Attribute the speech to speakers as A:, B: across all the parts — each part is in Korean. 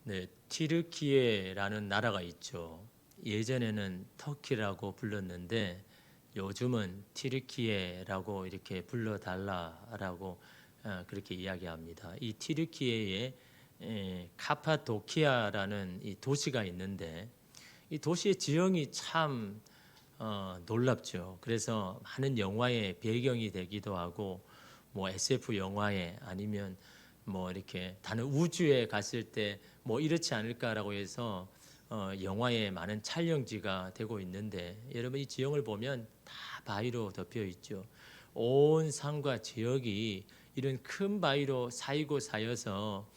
A: 네, 튀르키예라는 나라가 있죠. 예전에는 터키라고 불렀는데 요즘은 튀르키예라고 이렇게 불러달라라고 그렇게 이야기합니다. 이 튀르키예에 카파도키아라는 이 도시가 있는데 이 도시의 지형이 참 놀랍죠. 그래서 많은 영화의 배경이 되기도 하고 뭐 SF 영화에 아니면 뭐 이렇게 다른 우주에 갔을 때 뭐 이렇지 않을까라고 해서 영화에 많은 촬영지가 되고 있는데 여러분 이 지형을 보면 다 바위로 덮여 있죠. 온 산과 지역이 이런 큰 바위로 쌓이고 쌓여서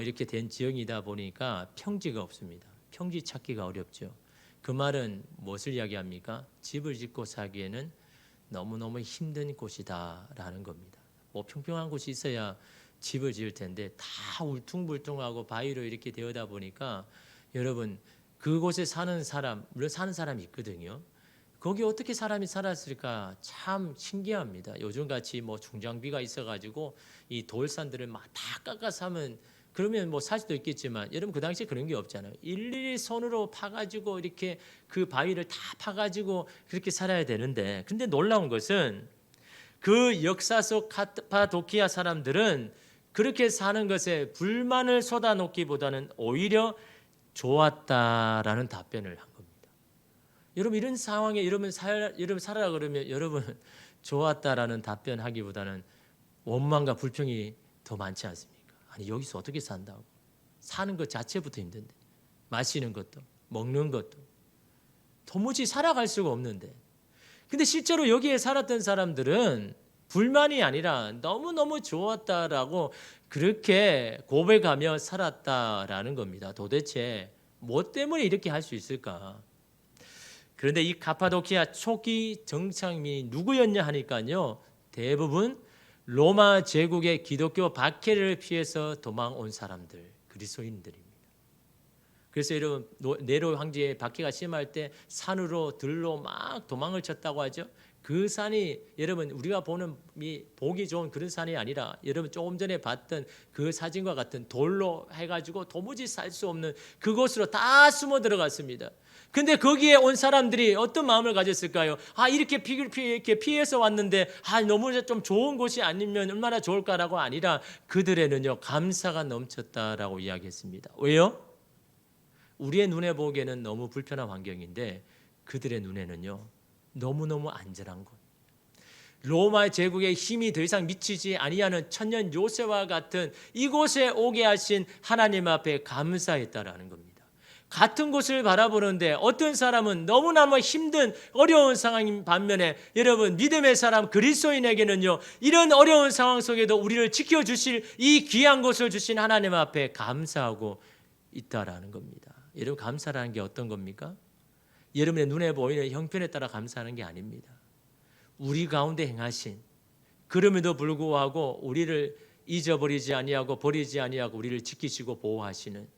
A: 이렇게 된 지형이다 보니까 평지가 없습니다. 평지 찾기가 어렵죠. 그 말은 무엇을 이야기합니까? 집을 짓고 살기에는 너무너무 힘든 곳이다라는 겁니다. 뭐 평평한 곳이 있어야 집을 지을 텐데 다 울퉁불퉁하고 바위로 이렇게 되어다 보니까 여러분 그곳에 사는 사람, 물론 사는 사람이 있거든요. 거기 어떻게 사람이 살았을까 참 신기합니다. 요즘같이 뭐 중장비가 있어가지고 이 돌산들을 막 다 깎아서 하면 그러면 뭐 살 수도 있겠지만 여러분 그 당시에 그런 게 없잖아요. 일일이 손으로 파가지고 이렇게 그 바위를 다 파가지고 그렇게 살아야 되는데 근데 놀라운 것은 그 역사 속 카파도키아 사람들은 그렇게 사는 것에 불만을 쏟아놓기보다는 오히려 좋았다라는 답변을 한 겁니다. 여러분 이런 상황에 여러분 살아라 그러면 여러분 좋았다라는 답변하기보다는 원망과 불평이 더 많지 않습니까? 아니 여기서 어떻게 산다고? 사는 것 자체부터 힘든데 마시는 것도 먹는 것도 도무지 살아갈 수가 없는데 근데 실제로 여기에 살았던 사람들은 불만이 아니라 너무너무 좋았다라고 그렇게 고백하며 살았다라는 겁니다. 도대체 뭐 때문에 이렇게 할 수 있을까? 그런데 이 카파도키아 초기 정착민이 누구였냐 하니까요. 대부분 로마 제국의 기독교 박해를 피해서 도망온 사람들, 그리스도인들입니다. 그래서 여러분 네로 황제의 박해가 심할 때 산으로 들로 막 도망을 쳤다고 하죠. 그 산이 여러분 우리가 보는 보기 좋은 그런 산이 아니라 여러분 조금 전에 봤던 그 사진과 같은 돌로 해가지고 도무지 살 수 없는 그곳으로 다 숨어 들어갔습니다. 근데 거기에 온 사람들이 어떤 마음을 가졌을까요? 이렇게 피해서 왔는데 너무 좀 좋은 곳이 아니면 얼마나 좋을까라고 아니라 그들에는요 감사가 넘쳤다라고 이야기했습니다. 왜요? 우리의 눈에 보기에는 너무 불편한 환경인데 그들의 눈에는요 너무너무 안전한 곳, 로마 제국의 힘이 더 이상 미치지 아니하는 천년 요새와 같은 이곳에 오게 하신 하나님 앞에 감사했다라는 겁니다. 같은 곳을 바라보는데 어떤 사람은 너무나무 힘든 어려운 상황인 반면에 여러분 믿음의 사람 그리스도인에게는요 이런 어려운 상황 속에도 우리를 지켜주실 이 귀한 곳을 주신 하나님 앞에 감사하고 있다라는 겁니다. 여러분 감사라는 게 어떤 겁니까? 여러분의 눈에 보이는 형편에 따라 감사하는 게 아닙니다. 우리 가운데 행하신 그럼에도 불구하고 우리를 잊어버리지 아니하고 버리지 아니하고 우리를 지키시고 보호하시는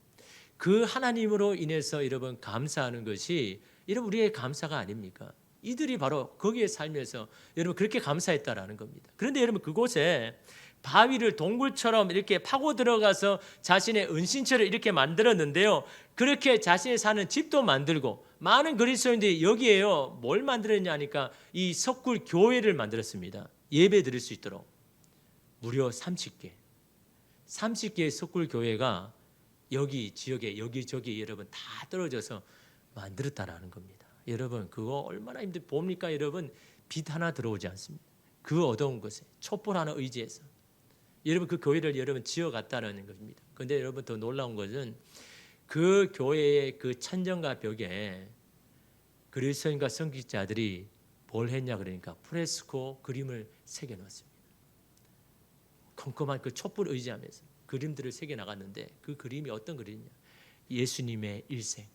A: 그 하나님으로 인해서 여러분 감사하는 것이 여러분 우리의 감사가 아닙니까? 이들이 바로 거기에 살면서 여러분 그렇게 감사했다라는 겁니다. 그런데 여러분 그곳에 바위를 동굴처럼 이렇게 파고 들어가서 자신의 은신처를 이렇게 만들었는데요. 그렇게 자신이 사는 집도 만들고 많은 그리스도인들이 여기에요. 뭘 만들었냐 하니까 이 석굴 교회를 만들었습니다. 예배 드릴 수 있도록 무려 30개의 석굴 교회가 여기 지역에 여기저기 여러분 다 떨어져서 만들었다라는 겁니다. 여러분 그거 얼마나 봅니까 여러분? 빛 하나 들어오지 않습니다. 그 어두운 곳에 촛불 하나 의지해서 여러분 그 교회를 여러분 지어갔다는 것입니다. 그런데 여러분 더 놀라운 것은 그 교회의 그 천정과 벽에 그리스도인과 성직자들이 뭘 했냐 그러니까 프레스코 그림을 새겨놨습니다. 컴컴한 그 촛불 의지하면서 그림들을 새겨나갔는데 그 그림이 어떤 그림이냐? 예수님의 일생,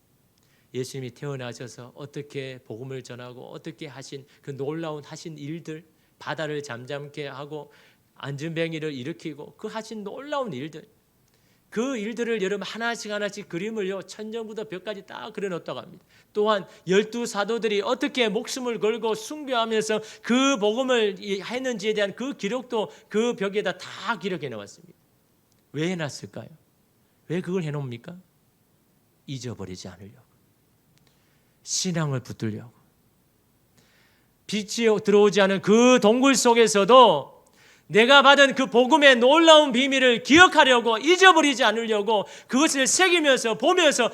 A: 예수님이 태어나셔서 어떻게 복음을 전하고 어떻게 하신 그 놀라운 하신 일들, 바다를 잠잠케 하고 안전뱅이를 일으키고 그 하신 놀라운 일들, 그 일들을 여러분 하나씩 그림을요 천정부터 벽까지 딱 그려놓았다고 합니다. 또한 12사도들이 어떻게 목숨을 걸고 숭배하면서 그 복음을 했는지에 대한 그 기록도 그 벽에다 다 기록해 놓았습니다. 왜 해놨을까요? 왜 그걸 해놓습니까? 잊어버리지 않으려고, 신앙을 붙들려고, 빛이 들어오지 않은 그 동굴 속에서도 내가 받은 그 복음의 놀라운 비밀을 기억하려고, 잊어버리지 않으려고 그것을 새기면서 보면서,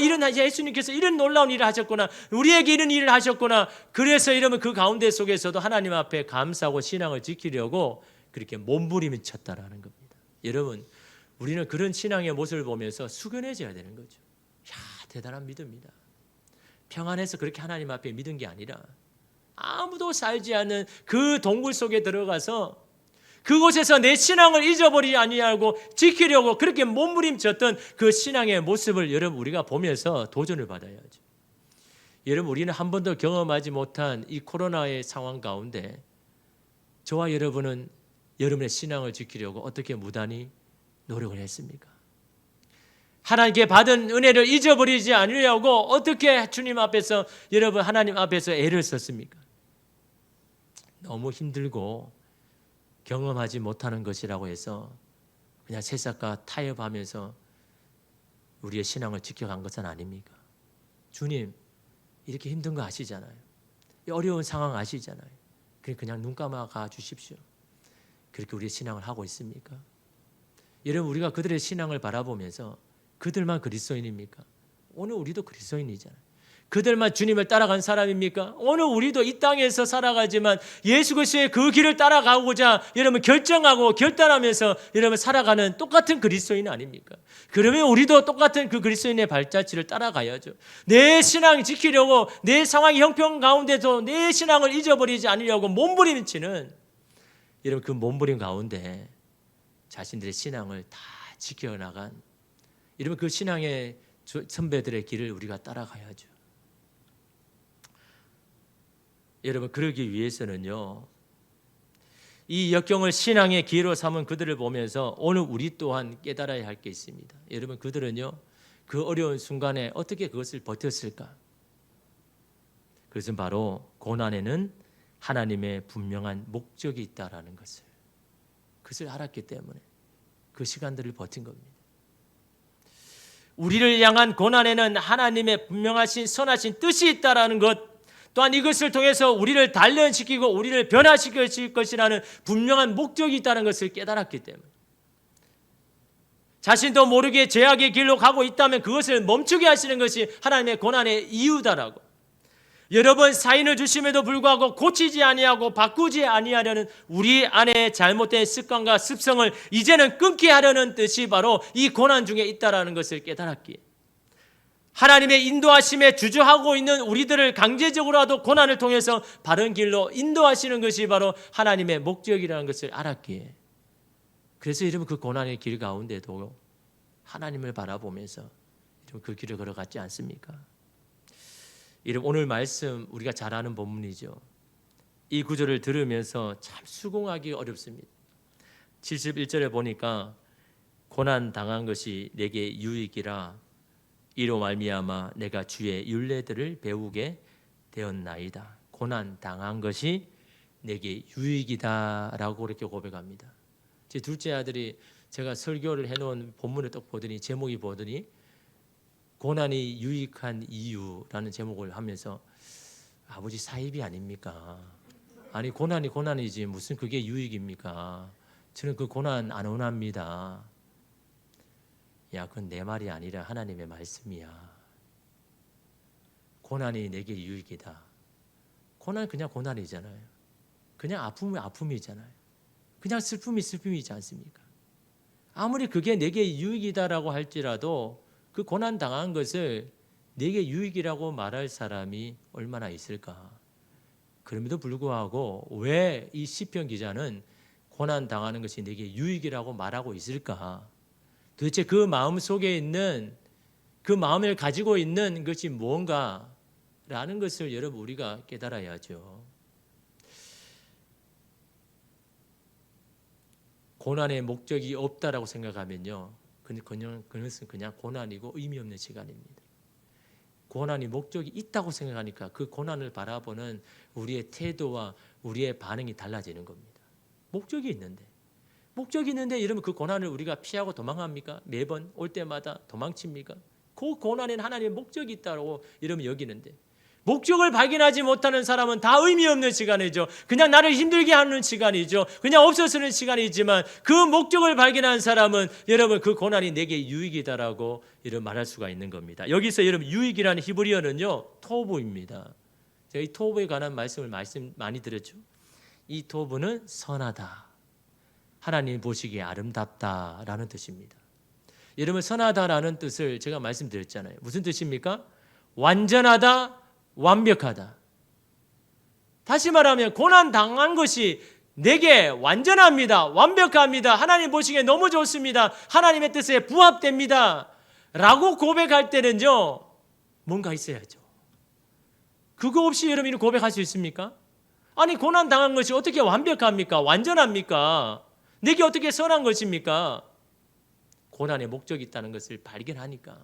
A: 이런 예수님께서 이런 놀라운 일을 하셨구나, 우리에게 이런 일을 하셨구나. 그래서 이러면 그 가운데 속에서도 하나님 앞에 감사하고 신앙을 지키려고 그렇게 몸부림을 쳤다라는 겁니다. 여러분, 우리는 그런 신앙의 모습을 보면서 숙연해져야 되는 거죠. 대단한 믿음이다. 평안해서 그렇게 하나님 앞에 믿은 게 아니라 아무도 살지 않는 그 동굴 속에 들어가서 그곳에서 내 신앙을 잊어버리지 아니하고 지키려고 그렇게 몸부림쳤던 그 신앙의 모습을 여러분 우리가 보면서 도전을 받아야죠. 여러분, 우리는 한 번도 경험하지 못한 이 코로나의 상황 가운데 저와 여러분은 여러분의 신앙을 지키려고 어떻게 무단히 노력을 했습니까? 하나님께 받은 은혜를 잊어버리지 않으려고 어떻게 주님 앞에서, 여러분 하나님 앞에서 애를 썼습니까? 너무 힘들고 경험하지 못하는 것이라고 해서 그냥 새싹과 타협하면서 우리의 신앙을 지켜간 것은 아닙니까? 주님, 이렇게 힘든 거 아시잖아요. 어려운 상황 아시잖아요. 그냥 눈 감아가 주십시오. 그렇게 우리의 신앙을 하고 있습니까? 여러분, 우리가 그들의 신앙을 바라보면서 그들만 그리스도인입니까? 오늘 우리도 그리스도인이잖아요. 그들만 주님을 따라간 사람입니까? 오늘 우리도 이 땅에서 살아가지만 예수 그리스도의 그 길을 따라가고자 여러분 결정하고 결단하면서 여러분 살아가는 똑같은 그리스도인 아닙니까? 그러면 우리도 똑같은 그 그리스도인의 발자취를 따라가야죠. 내 신앙 지키려고, 내 상황 형편 가운데도 내 신앙을 잊어버리지 않으려고 몸부림치는 여러분, 그 몸부림 가운데 자신들의 신앙을 다 지켜나간 여러분, 그 신앙의 선배들의 길을 우리가 따라가야죠. 여러분, 그러기 위해서는요, 이 역경을 신앙의 기회로 삼은 그들을 보면서 오늘 우리 또한 깨달아야 할 게 있습니다. 여러분, 그들은요, 그 어려운 순간에 어떻게 그것을 버텼을까? 그것은 바로 고난에는 하나님의 분명한 목적이 있다라는 것을, 그것을 알았기 때문에 그 시간들을 버틴 겁니다. 우리를 향한 고난에는 하나님의 분명하신 선하신 뜻이 있다라는 것, 또한 이것을 통해서 우리를 단련시키고 우리를 변화시킬 것이라는 분명한 목적이 있다는 것을 깨달았기 때문에, 자신도 모르게 죄악의 길로 가고 있다면 그것을 멈추게 하시는 것이 하나님의 고난의 이유다라고, 여러 번 사인을 주심에도 불구하고 고치지 아니하고 바꾸지 아니하려는 우리 안에 잘못된 습관과 습성을 이제는 끊게 하려는 뜻이 바로 이 고난 중에 있다라는 것을 깨달았기에, 하나님의 인도하심에 주저하고 있는 우리들을 강제적으로라도 고난을 통해서 바른 길로 인도하시는 것이 바로 하나님의 목적이라는 것을 알았기에, 그래서 여러분 그 고난의 길 가운데도 하나님을 바라보면서 여러분 그 길을 걸어갔지 않습니까? 여러분, 오늘 말씀 우리가 잘 아는 본문이죠. 이 구절을 들으면서 참 수긍하기 어렵습니다. 71절에 보니까 고난 당한 것이 내게 유익이라 이로 말미암아 내가 주의 율례들을 배우게 되었나이다. 고난 당한 것이 내게 유익이다라고 그렇게 고백합니다. 제 둘째 아들이 제가 설교를 해놓은 본문을 딱 보더니, 제목이 보더니 고난이 유익한 이유라는 제목을 하면서, 아버지 사입이 아닙니까? 아니 고난이 고난이지 무슨 그게 유익입니까? 저는 그 고난 안 원합니다. 야, 그건 내 말이 아니라 하나님의 말씀이야. 고난이 내게 유익이다. 고난 그냥 고난이잖아요. 그냥 아픔이 아픔이잖아요. 그냥 슬픔이 슬픔이지 않습니까? 아무리 그게 내게 유익이다라고 할지라도 그 고난 당한 것을 내게 유익이라고 말할 사람이 얼마나 있을까? 그럼에도 불구하고 왜 이 시편 기자는 고난 당하는 것이 내게 유익이라고 말하고 있을까? 도대체 그 마음 속에 있는, 그 마음을 가지고 있는 것이 무언가라는 것을 여러분 우리가 깨달아야죠. 고난의 목적이 없다라고 생각하면요, 그것은 그냥 고난이고 의미 없는 시간입니다. 고난이 목적이 있다고 생각하니까 그 고난을 바라보는 우리의 태도와 우리의 반응이 달라지는 겁니다. 목적이 있는데 여러분 그 고난을 우리가 피하고 도망합니까? 매번 올 때마다 도망칩니까? 그 고난에는 하나님의 목적이 있다고 이러면 여기는데, 목적을 발견하지 못하는 사람은 다 의미 없는 시간이죠. 그냥 나를 힘들게 하는 시간이죠. 그냥 없어서는 시간이지만, 그 목적을 발견한 사람은 여러분 그 고난이 내게 유익이다라고 이런 말할 수가 있는 겁니다. 여기서 여러분 유익이라는 히브리어는요 토부입니다. 제가 이 토부에 관한 말씀 많이 드렸죠. 이 토부는 선하다, 하나님 보시기에 아름답다라는 뜻입니다. 여러분 선하다라는 뜻을 제가 말씀드렸잖아요. 무슨 뜻입니까? 완전하다, 완벽하다. 다시 말하면 고난 당한 것이 내게 완전합니다, 완벽합니다, 하나님 보시기에 너무 좋습니다, 하나님의 뜻에 부합됩니다 라고 고백할 때는요 뭔가 있어야죠. 그거 없이 여러분이 고백할 수 있습니까? 아니 고난 당한 것이 어떻게 완벽합니까? 완전합니까? 내게 어떻게 선한 것입니까? 고난의 목적이 있다는 것을 발견하니까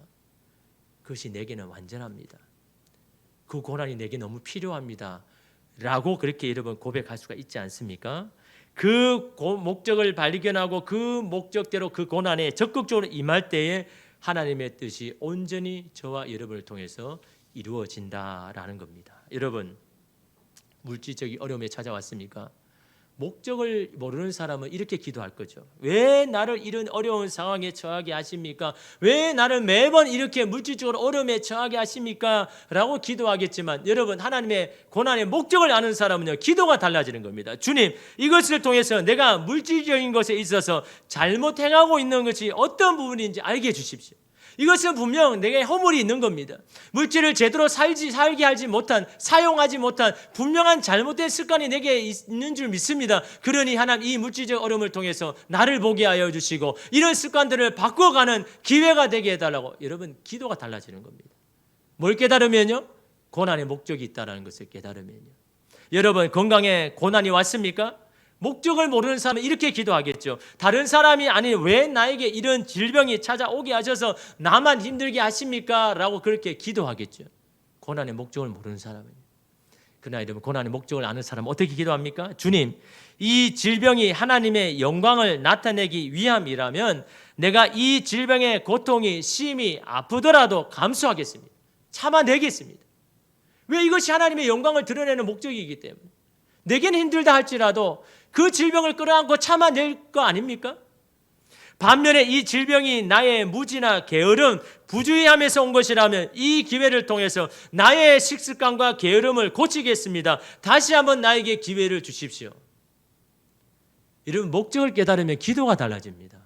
A: 그것이 내게는 완전합니다, 그 고난이 내게 너무 필요합니다 라고 그렇게 여러분 고백할 수가 있지 않습니까? 그 목적을 발견하고 그 목적대로 그 고난에 적극적으로 임할 때에 하나님의 뜻이 온전히 저와 여러분을 통해서 이루어진다라는 겁니다. 여러분 물질적인 어려움에 찾아왔습니까? 목적을 모르는 사람은 이렇게 기도할 거죠. 왜 나를 이런 어려운 상황에 처하게 하십니까? 왜 나를 매번 이렇게 물질적으로 어려움에 처하게 하십니까? 라고 기도하겠지만, 여러분 하나님의 고난의 목적을 아는 사람은요 기도가 달라지는 겁니다. 주님, 이것을 통해서 내가 물질적인 것에 있어서 잘못 행하고 있는 것이 어떤 부분인지 알게 해주십시오. 이것은 분명 내게 허물이 있는 겁니다. 물질을 제대로 살게 하지 못한, 사용하지 못한 분명한 잘못된 습관이 내게 있는 줄 믿습니다. 그러니 하나님 이 물질적 어려움을 통해서 나를 보게 하여 주시고 이런 습관들을 바꿔가는 기회가 되게 해달라고 여러분 기도가 달라지는 겁니다. 뭘 깨달으면요? 고난의 목적이 있다는 것을 깨달으면요. 여러분 건강에 고난이 왔습니까? 목적을 모르는 사람은 이렇게 기도하겠죠. 다른 사람이 아니 왜 나에게 이런 질병이 찾아오게 하셔서 나만 힘들게 하십니까? 라고 그렇게 기도하겠죠. 고난의 목적을 모르는 사람은. 그러나 여러분 고난의 목적을 아는 사람은 어떻게 기도합니까? 주님, 이 질병이 하나님의 영광을 나타내기 위함이라면 내가 이 질병의 고통이 심히 아프더라도 감수하겠습니다. 참아내겠습니다. 왜? 이것이 하나님의 영광을 드러내는 목적이기 때문에. 내게는 힘들다 할지라도 그 질병을 끌어안고 참아낼 거 아닙니까? 반면에 이 질병이 나의 무지나 게으름, 부주의함에서 온 것이라면 이 기회를 통해서 나의 식습관과 게으름을 고치겠습니다. 다시 한번 나에게 기회를 주십시오. 이런 목적을 깨달으면 기도가 달라집니다.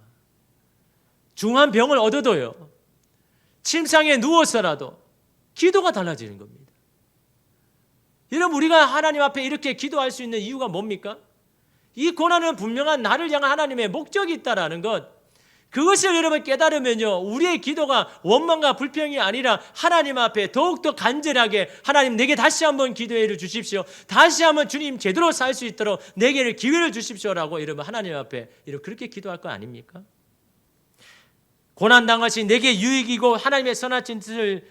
A: 중한 병을 얻어도요, 침상에 누워서라도 기도가 달라지는 겁니다. 여러분 우리가 하나님 앞에 이렇게 기도할 수 있는 이유가 뭡니까? 이 고난은 분명한 나를 향한 하나님의 목적이 있다라는 것, 그것을 여러분 깨달으면요 우리의 기도가 원망과 불평이 아니라 하나님 앞에 더욱더 간절하게 하나님 내게 다시 한번 기도를 주십시오, 다시 한번 주님 제대로 살 수 있도록 내게 기회를 주십시오라고 여러분 하나님 앞에 그렇게 기도할 거 아닙니까? 고난당하신 내게 유익이고 하나님의 선하신 뜻을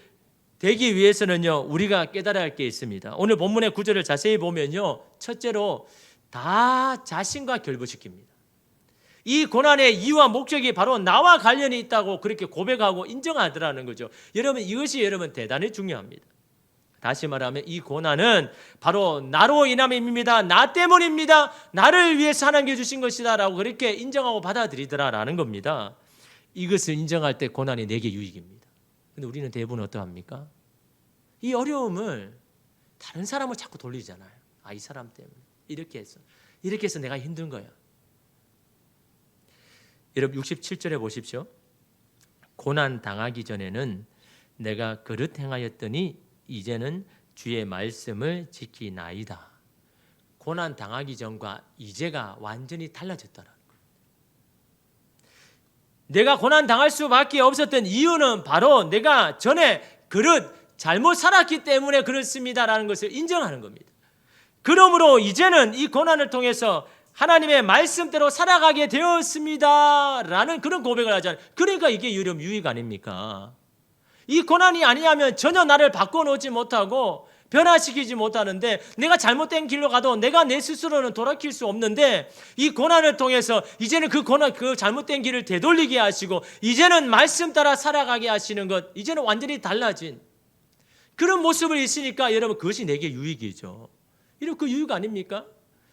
A: 되기 위해서는요 우리가 깨달아야 할 게 있습니다. 오늘 본문의 구절을 자세히 보면요, 첫째로 다 자신과 결부시킵니다. 이 고난의 이유와 목적이 바로 나와 관련이 있다고 그렇게 고백하고 인정하더라는 거죠. 여러분 이것이 여러분 대단히 중요합니다. 다시 말하면 이 고난은 바로 나로 인함입니다, 나 때문입니다, 나를 위해서 하나님께 주신 것이다 라고 그렇게 인정하고 받아들이더라라는 겁니다. 이것을 인정할 때 고난이 내게 유익입니다. 근데 우리는 대부분 어떠합니까? 이 어려움을 다른 사람을 자꾸 돌리잖아요. 이 사람 때문에 이렇게 해서 내가 힘든 거야. 여러분 67절에 보십시오. 고난 당하기 전에는 내가 그릇 행하였더니 이제는 주의 말씀을 지키나이다. 고난 당하기 전과 이제가 완전히 달라졌다는 거예요. 내가 고난 당할 수밖에 없었던 이유는 바로 내가 전에 잘못 살았기 때문에 그렇습니다라는 것을 인정하는 겁니다. 그러므로 이제는 이 고난을 통해서 하나님의 말씀대로 살아가게 되었습니다라는 그런 고백을 하잖아요. 그러니까 이게 유익 아닙니까? 이 고난이 아니하면 전혀 나를 바꿔놓지 못하고 변화시키지 못하는데, 내가 잘못된 길로 가도 내가 내 스스로는 돌이킬 수 없는데, 이 고난을 통해서 이제는 그 잘못된 길을 되돌리게 하시고 이제는 말씀 따라 살아가게 하시는 것, 이제는 완전히 달라진 그런 모습을 있으니까 여러분, 그것이 내게 유익이죠. 이런 그 유익 아닙니까?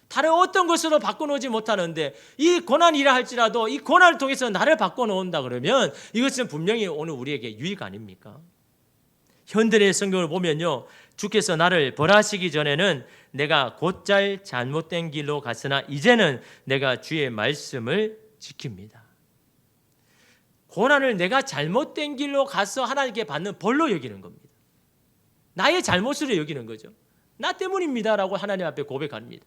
A: 다른 어떤 것으로 바꿔놓지 못하는데 이 고난이라 할지라도 이 고난을 통해서 나를 바꿔놓는다 그러면 이것은 분명히 오늘 우리에게 유익 아닙니까? 현대의 성경을 보면요, 주께서 나를 벌하시기 전에는 내가 곧잘 잘못된 길로 갔으나 이제는 내가 주의 말씀을 지킵니다. 고난을 내가 잘못된 길로 가서 하나님께 받는 벌로 여기는 겁니다. 나의 잘못으로 여기는 거죠. 나 때문입니다라고 하나님 앞에 고백합니다.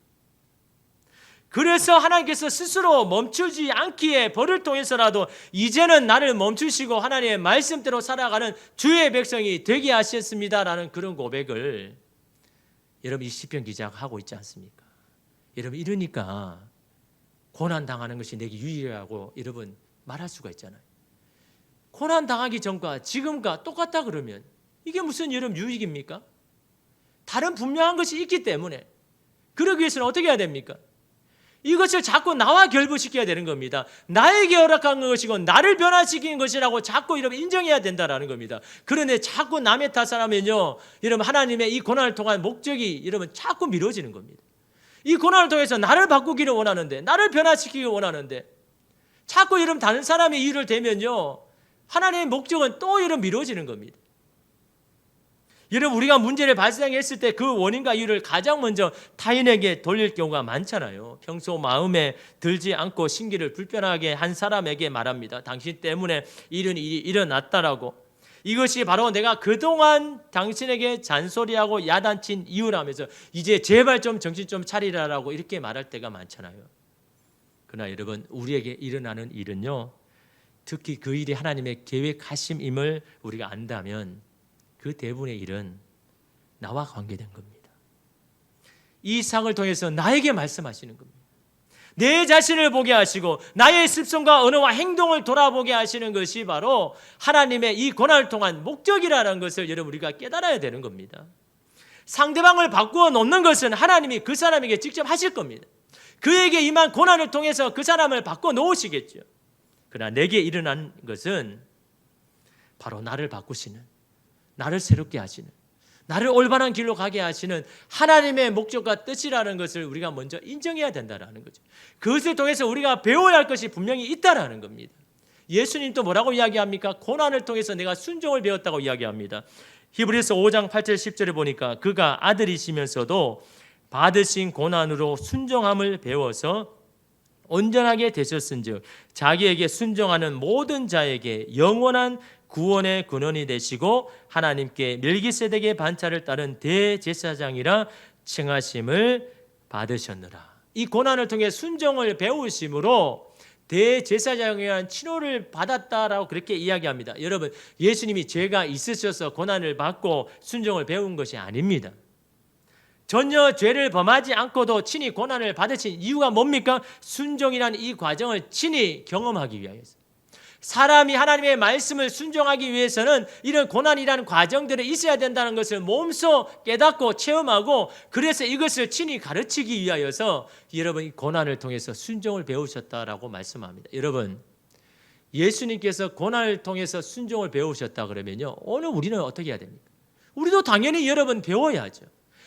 A: 그래서 하나님께서 스스로 멈추지 않기에 벌을 통해서라도 이제는 나를 멈추시고 하나님의 말씀대로 살아가는 주의 백성이 되게 하셨습니다라는 그런 고백을 여러분, 이 시편 기자가 하고 있지 않습니까? 여러분, 이러니까 고난 당하는 것이 내게 유익이라고 여러분 말할 수가 있잖아요. 고난 당하기 전과 지금과 똑같다 그러면 이게 무슨 여러분 유익입니까? 다른 분명한 것이 있기 때문에, 그러기 위해서는 어떻게 해야 됩니까? 이것을 자꾸 나와 결부시켜야 되는 겁니다. 나에게 허락한 것이고 나를 변화시키는 것이라고 자꾸 여러분 인정해야 된다라는 겁니다. 그런데 자꾸 남의 탓을 하면요, 여러분, 하나님의 이 고난을 통한 목적이 여러분 자꾸 미뤄지는 겁니다. 이 고난을 통해서 나를 바꾸기를 원하는데, 나를 변화시키기 원하는데 자꾸 여러분 다른 사람의 이유를 대면요, 하나님의 목적은 또 여러분 미뤄지는 겁니다. 여러분, 우리가 문제를 발생했을 때 그 원인과 이유를 가장 먼저 타인에게 돌릴 경우가 많잖아요. 평소 마음에 들지 않고 심기를 불편하게 한 사람에게 말합니다. 당신 때문에 이런 일이 일어났다라고. 이것이 바로 내가 그동안 당신에게 잔소리하고 야단친 이유라면서 이제 제발 좀 정신 좀 차리라라고 이렇게 말할 때가 많잖아요. 그러나 여러분, 우리에게 일어나는 일은요, 특히 그 일이 하나님의 계획하심임을 우리가 안다면 그 대부분의 일은 나와 관계된 겁니다. 이 상을 통해서 나에게 말씀하시는 겁니다. 내 자신을 보게 하시고 나의 습성과 언어와 행동을 돌아보게 하시는 것이 바로 하나님의 이 고난을 통한 목적이라는 것을 여러분, 우리가 깨달아야 되는 겁니다. 상대방을 바꾸어 놓는 것은 하나님이 그 사람에게 직접 하실 겁니다. 그에게 임한 고난을 통해서 그 사람을 바꿔 놓으시겠죠. 그러나 내게 일어난 것은 바로 나를 바꾸시는, 나를 새롭게 하시는, 나를 올바른 길로 가게 하시는 하나님의 목적과 뜻이라는 것을 우리가 먼저 인정해야 된다는 거죠. 그것을 통해서 우리가 배워야 할 것이 분명히 있다는 겁니다. 예수님 또 뭐라고 이야기합니까? 고난을 통해서 내가 순종을 배웠다고 이야기합니다. 히브리서 5장 8절 10절에 보니까 그가 아들이시면서도 받으신 고난으로 순종함을 배워서 온전하게 되셨은즉 자기에게 순종하는 모든 자에게 영원한 구원의 근원이 되시고 하나님께 멜기세덱의 반차를 따른 대제사장이라 칭하심을 받으셨느라. 이 고난을 통해 순종을 배우심으로 대제사장이라는 칭호를 받았다라고 그렇게 이야기합니다. 여러분, 예수님이 죄가 있으셔서 고난을 받고 순종을 배운 것이 아닙니다. 전혀 죄를 범하지 않고도 친히 고난을 받으신 이유가 뭡니까? 순종이라는 이 과정을 친히 경험하기 위하여서. 사람이 하나님의 말씀을 순종하기 위해서는 이런 고난이라는 과정들이 있어야 된다는 것을 몸소 깨닫고 체험하고, 그래서 이것을 친히 가르치기 위하여서 여러분, 이 고난을 통해서 순종을 배우셨다라고 말씀합니다. 여러분, 예수님께서 고난을 통해서 순종을 배우셨다 그러면요, 오늘 우리는 어떻게 해야 됩니까? 우리도 당연히 여러분 배워야죠.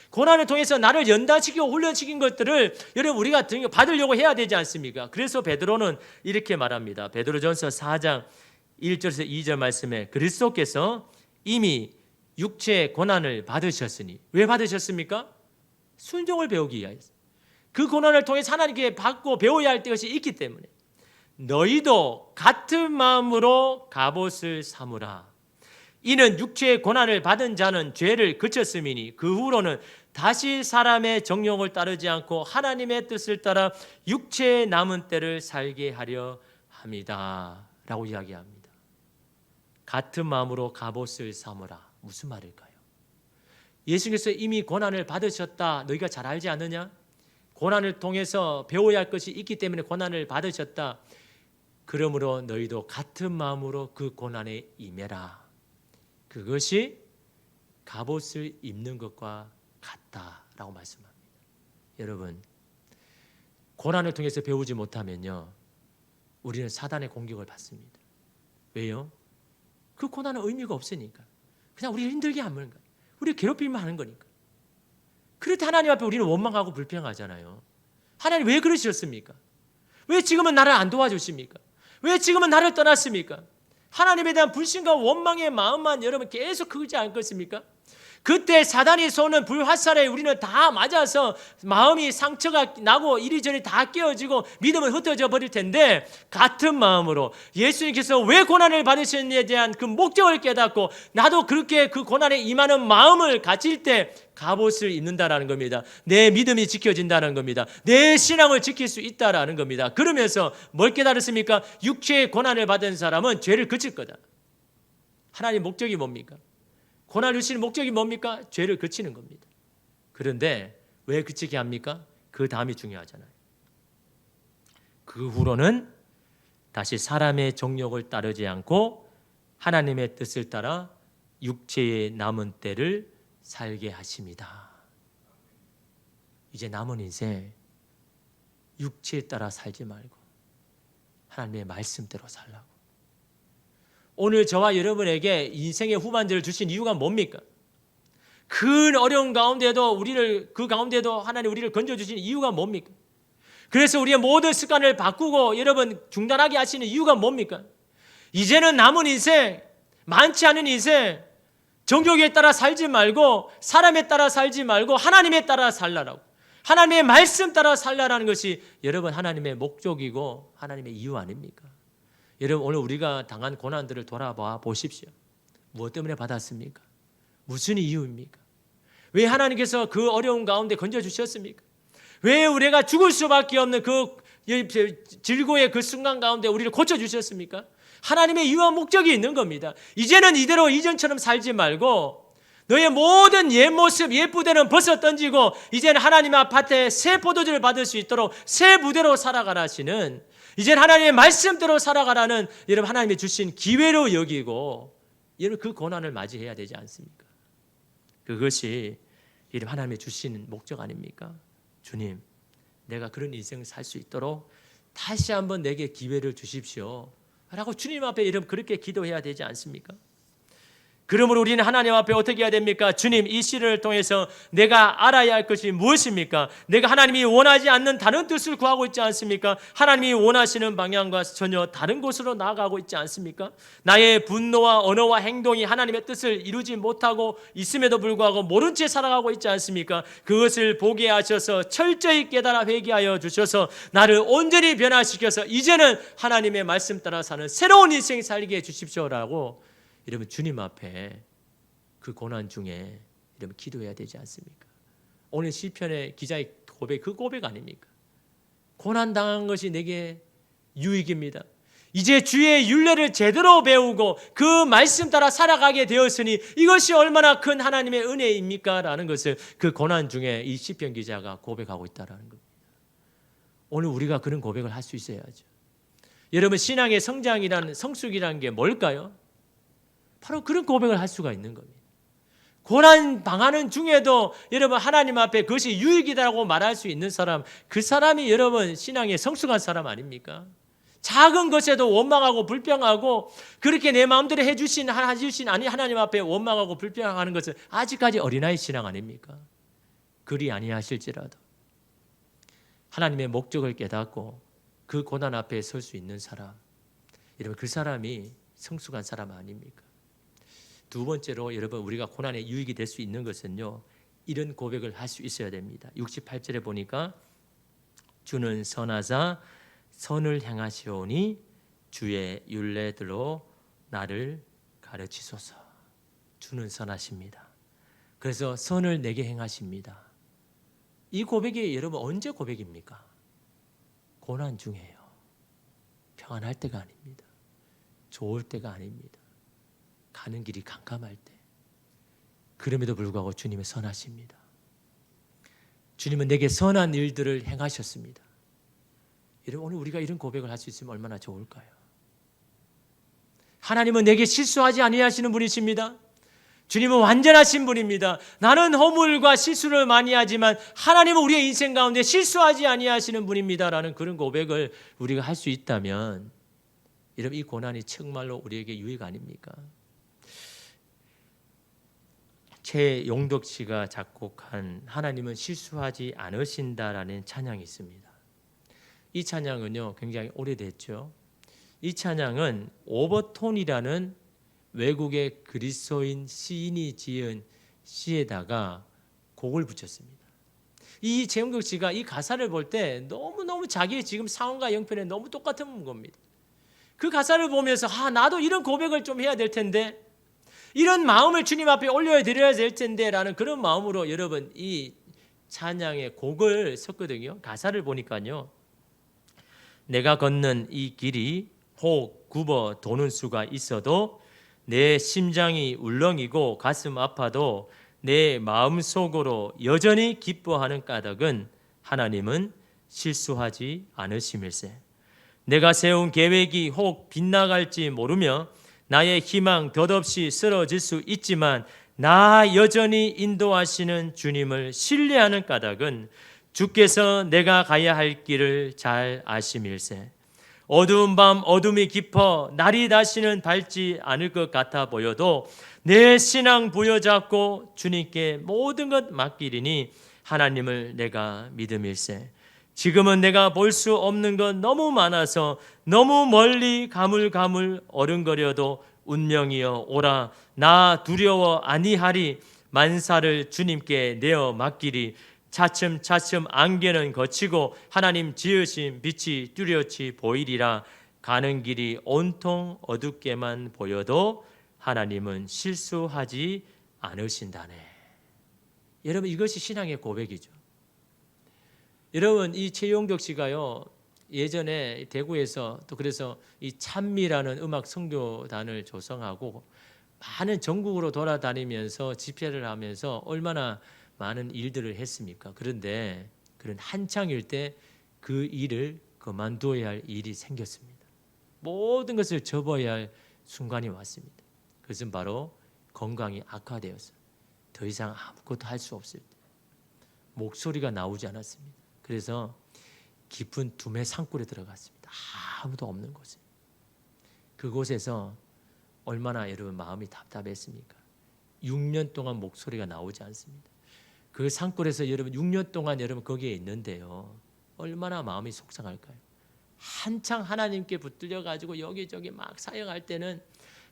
A: 고난을 통해서 나를 연단시키고 훈련시킨 것들을 여러분 우리가 받으려고 해야 되지 않습니까? 그래서 베드로는 이렇게 말합니다. 베드로전서 4장 1절에서 2절 말씀에 그리스도께서 이미 육체의 고난을 받으셨으니, 왜 받으셨습니까? 순종을 배우기 위하여서. 그 고난을 통해서 하나님께 받고 배워야 할 것이 있기 때문에 너희도 같은 마음으로 갑옷을 삼으라. 이는 육체의 고난을 받은 자는 죄를 그쳤음이니 그 후로는 다시 사람의 정욕을 따르지 않고 하나님의 뜻을 따라 육체의 남은 때를 살게 하려 합니다 라고 이야기합니다. 같은 마음으로 갑옷을 삼으라. 무슨 말일까요? 예수께서 이미 고난을 받으셨다, 너희가 잘 알지 않느냐? 고난을 통해서 배워야 할 것이 있기 때문에 고난을 받으셨다. 그러므로 너희도 같은 마음으로 그 고난에 임해라. 그것이 갑옷을 입는 것과 같다라고 말씀합니다. 여러분, 고난을 통해서 배우지 못하면요, 우리는 사단의 공격을 받습니다. 왜요? 그 고난은 의미가 없으니까. 그냥 우리를 힘들게 하는 거예요. 우리를 괴롭히면 하는 거니까. 그럴 때 하나님 앞에 우리는 원망하고 불평하잖아요. 하나님 왜 그러셨습니까? 왜 지금은 나를 안 도와주십니까? 왜 지금은 나를 떠났습니까? 하나님에 대한 불신과 원망의 마음만 여러분 계속 크지 않겠습니까? 그때 사단이 쏘는 불화살에 우리는 다 맞아서 마음이 상처가 나고 이리저리 다 깨어지고 믿음은 흩어져 버릴 텐데, 같은 마음으로 예수님께서 왜 고난을 받으셨는지에 대한 그 목적을 깨닫고 나도 그렇게 그 고난에 임하는 마음을 가질 때 갑옷을 입는다라는 겁니다. 내 믿음이 지켜진다는 겁니다. 내 신앙을 지킬 수 있다라는 겁니다. 그러면서 뭘 깨달았습니까? 육체의 고난을 받은 사람은 죄를 그칠 거다. 하나님 목적이 뭡니까? 고난을 주시는 목적이 뭡니까? 죄를 그치는 겁니다. 그런데 왜 그치게 합니까? 그 다음이 중요하잖아요. 그 후로는 다시 사람의 정욕을 따르지 않고 하나님의 뜻을 따라 육체의 남은 때를 살게 하십니다. 이제 남은 인생 육체에 따라 살지 말고 하나님의 말씀대로 살라고. 오늘 저와 여러분에게 인생의 후반전을 주신 이유가 뭡니까? 큰 어려운 가운데도 그 가운데도 하나님 우리를 건져주신 이유가 뭡니까? 그래서 우리의 모든 습관을 바꾸고 여러분 중단하게 하시는 이유가 뭡니까? 이제는 남은 인생, 많지 않은 인생, 정욕에 따라 살지 말고 사람에 따라 살지 말고 하나님에 따라 살라라고. 하나님의 말씀 따라 살라라는 것이 여러분 하나님의 목적이고 하나님의 이유 아닙니까? 여러분 오늘 우리가 당한 고난들을 돌아봐 보십시오. 무엇 때문에 받았습니까? 무슨 이유입니까? 왜 하나님께서 그 어려운 가운데 건져주셨습니까? 왜 우리가 죽을 수밖에 없는 그 질고의 그 순간 가운데 우리를 고쳐주셨습니까? 하나님의 이유와 목적이 있는 겁니다. 이제는 이대로 이전처럼 살지 말고 너의 모든 옛 모습, 옛 부대는 벗어 던지고 이제는 하나님 앞에 새 포도주를 받을 수 있도록 새 부대로 살아가라 하시는, 이제는 하나님의 말씀대로 살아가라는 여러분 하나님이 주신 기회로 여기고 여러분 그 고난을 맞이해야 되지 않습니까? 그것이 여러분 하나님이 주신 목적 아닙니까? 주님, 내가 그런 인생을 살 수 있도록 다시 한번 내게 기회를 주십시오 라고 주님 앞에 여러분 그렇게 기도해야 되지 않습니까? 그러므로 우리는 하나님 앞에 어떻게 해야 됩니까? 주님, 이 시를 통해서 내가 알아야 할 것이 무엇입니까? 내가 하나님이 원하지 않는 다른 뜻을 구하고 있지 않습니까? 하나님이 원하시는 방향과 전혀 다른 곳으로 나아가고 있지 않습니까? 나의 분노와 언어와 행동이 하나님의 뜻을 이루지 못하고 있음에도 불구하고 모른 채 살아가고 있지 않습니까? 그것을 보게 하셔서 철저히 깨달아 회개하여 주셔서 나를 온전히 변화시켜서 이제는 하나님의 말씀 따라 사는 새로운 인생 살게 해 주십시오라고 여러분 주님 앞에 그 고난 중에 여러분 기도해야 되지 않습니까? 오늘 시편의 기자의 고백, 그 고백 아닙니까? 고난 당한 것이 내게 유익입니다. 이제 주의 율례를 제대로 배우고 그 말씀 따라 살아가게 되었으니 이것이 얼마나 큰 하나님의 은혜입니까? 라는 것을 그 고난 중에 이 시편 기자가 고백하고 있다는 겁니다. 오늘 우리가 그런 고백을 할 수 있어야죠. 여러분 신앙의 성장이라는 성숙이라는 게 뭘까요? 바로 그런 고백을 할 수가 있는 겁니다. 고난 당하는 중에도 여러분 하나님 앞에 그것이 유익이라고 말할 수 있는 사람, 그 사람이 여러분 신앙에 성숙한 사람 아닙니까? 작은 것에도 원망하고 불평하고 그렇게 내 마음대로 해주신 아니 하나님 앞에 원망하고 불평하는 것은 아직까지 어린아이 신앙 아닙니까? 그리 아니하실지라도 하나님의 목적을 깨닫고 그 고난 앞에 설 수 있는 사람, 여러분 그 사람이 성숙한 사람 아닙니까? 두 번째로 여러분 우리가 고난의 유익이 될 수 있는 것은요, 이런 고백을 할 수 있어야 됩니다. 68절에 보니까 주는 선하사 선을 행하시오니 주의 율례대로 나를 가르치소서. 주는 선하십니다. 그래서 선을 내게 행하십니다. 이 고백이 여러분 언제 고백입니까? 고난 중에요. 평안할 때가 아닙니다. 좋을 때가 아닙니다. 가는 길이 캄캄할 때. 그럼에도 불구하고 주님은 선하십니다. 주님은 내게 선한 일들을 행하셨습니다. 여러분 오늘 우리가 이런 고백을 할 수 있으면 얼마나 좋을까요? 하나님은 내게 실수하지 아니하시는 분이십니다. 주님은 완전하신 분입니다. 나는 허물과 실수를 많이 하지만 하나님은 우리의 인생 가운데 실수하지 아니하시는 분입니다라는 그런 고백을 우리가 할 수 있다면 여러분 이 고난이 정말로 우리에게 유익 아닙니까? 최용덕 씨가 작곡한 하나님은 실수하지 않으신다라는 찬양이 있습니다. 이 찬양은요 굉장히 오래됐죠. 이 찬양은 오버톤이라는 외국의 그리스도인 시인이 지은 시에다가 곡을 붙였습니다. 이 최용덕 씨가 이 가사를 볼 때 너무너무 자기의 지금 상황과 형편에 너무 똑같은 겁니다. 그 가사를 보면서 나도 이런 고백을 좀 해야 될 텐데, 이런 마음을 주님 앞에 올려드려야 될 텐데 라는 그런 마음으로 여러분 이 찬양의 곡을 썼거든요. 가사를 보니까요, 내가 걷는 이 길이 혹 굽어 도는 수가 있어도 내 심장이 울렁이고 가슴 아파도 내 마음속으로 여전히 기뻐하는 까닭은 하나님은 실수하지 않으심일세. 내가 세운 계획이 혹 빗나갈지 모르며 나의 희망 덧없이 쓰러질 수 있지만 나 여전히 인도하시는 주님을 신뢰하는 까닭은 주께서 내가 가야 할 길을 잘 아심일세. 어두운 밤 어둠이 깊어 날이 다시는 밝지 않을 것 같아 보여도 내 신앙 부여잡고 주님께 모든 것 맡기리니 하나님을 내가 믿음일세. 지금은 내가 볼 수 없는 것 너무 많아서 너무 멀리 가물가물 어른거려도 운명이여 오라 나 두려워 아니하리. 만사를 주님께 내어 맡기리. 차츰차츰 안개는 거치고 하나님 지으신 빛이 뚜렷이 보이리라. 가는 길이 온통 어둡게만 보여도 하나님은 실수하지 않으신다네. 여러분 이것이 신앙의 고백이죠. 여러분 이 최용덕 씨가요 예전에 대구에서 또 그래서 이 찬미라는 음악 선교단을 조성하고 많은 전국으로 돌아다니면서 집회를 하면서 얼마나 많은 일들을 했습니까? 그런데 그런 한창일 때 그 일을 그만둬야 할 일이 생겼습니다. 모든 것을 접어야 할 순간이 왔습니다. 그것은 바로 건강이 악화되었어요. 더 이상 아무것도 할 수 없을 때 목소리가 나오지 않았습니다. 그래서 깊은 두메 산골에 들어갔습니다. 아무도 없는 곳에. 그곳에서 얼마나 여러분 마음이 답답했습니까? 6년 동안 목소리가 나오지 않습니다. 그 산골에서 여러분 6년 동안 여러분 거기에 있는데요, 얼마나 마음이 속상할까요? 한창 하나님께 붙들려 가지고 여기저기 막 사역할 때는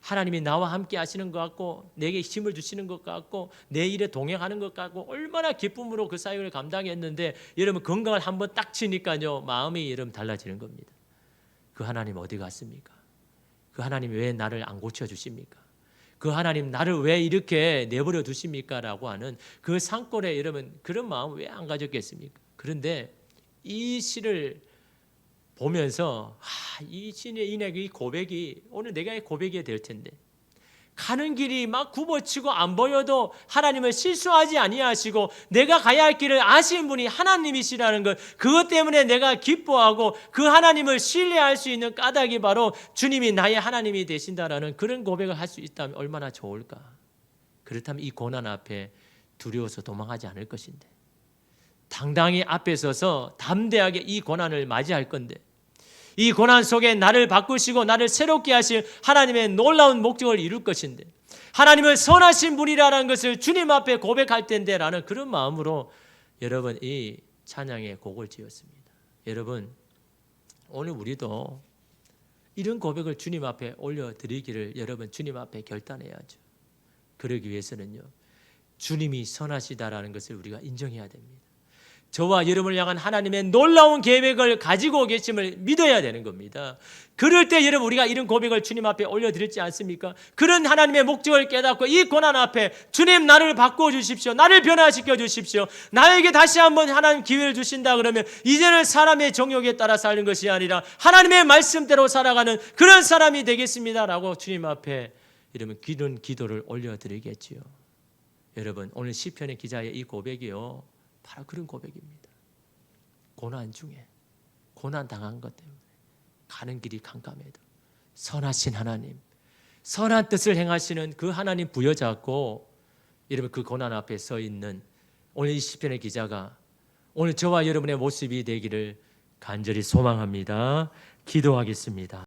A: 하나님이 나와 함께 하시는 것 같고 내게 힘을 주시는 것 같고 내 일에 동행하는 것 같고 얼마나 기쁨으로 그 사역을 감당했는데 여러분 건강을 한번 딱 치니까요 마음이 여러분 달라지는 겁니다. 그 하나님 어디 갔습니까? 그 하나님 왜 나를 안 고쳐주십니까? 그 하나님 나를 왜 이렇게 내버려 두십니까? 라고 하는 그 산골에 여러분 그런 마음 왜 안 가졌겠습니까? 그런데 이 시를 보면서 이 신의 이 고백이 오늘 내가 고백이 될 텐데, 가는 길이 막 굽어치고 안 보여도 하나님을 실수하지 아니하시고 내가 가야 할 길을 아시는 분이 하나님이시라는 것, 그것 때문에 내가 기뻐하고 그 하나님을 신뢰할 수 있는 까닭이 바로 주님이 나의 하나님이 되신다라는 그런 고백을 할 수 있다면 얼마나 좋을까. 그렇다면 이 고난 앞에 두려워서 도망하지 않을 것인데 당당히 앞에 서서 담대하게 이 고난을 맞이할 건데, 이 고난 속에 나를 바꾸시고 나를 새롭게 하실 하나님의 놀라운 목적을 이룰 것인데, 하나님을 선하신 분이라는 것을 주님 앞에 고백할 텐데 라는 그런 마음으로 여러분 이 찬양의 곡을 지었습니다. 여러분 오늘 우리도 이런 고백을 주님 앞에 올려드리기를 여러분 주님 앞에 결단해야죠. 그러기 위해서는요 주님이 선하시다라는 것을 우리가 인정해야 됩니다. 저와 여러분을 향한 하나님의 놀라운 계획을 가지고 계심을 믿어야 되는 겁니다. 그럴 때 여러분 우리가 이런 고백을 주님 앞에 올려드렸지 않습니까? 그런 하나님의 목적을 깨닫고 이 고난 앞에 주님 나를 바꾸어 주십시오. 나를 변화시켜 주십시오. 나에게 다시 한번 하나님 기회를 주신다 그러면 이제는 사람의 정욕에 따라 사는 것이 아니라 하나님의 말씀대로 살아가는 그런 사람이 되겠습니다라고 주님 앞에 이러면 기도는 기도를 올려드리겠지요. 여러분 오늘 시편의 기자의 이 고백이요 바로 그런 고백입니다. 고난 중에 고난 당한 것 때문에 가는 길이 캄캄해도 선하신 하나님, 선한 뜻을 행하시는 그 하나님 부여잡고 여러분 그 고난 앞에 서 있는 오늘 이 시편의 기자가 오늘 저와 여러분의 모습이 되기를 간절히 소망합니다. 기도하겠습니다.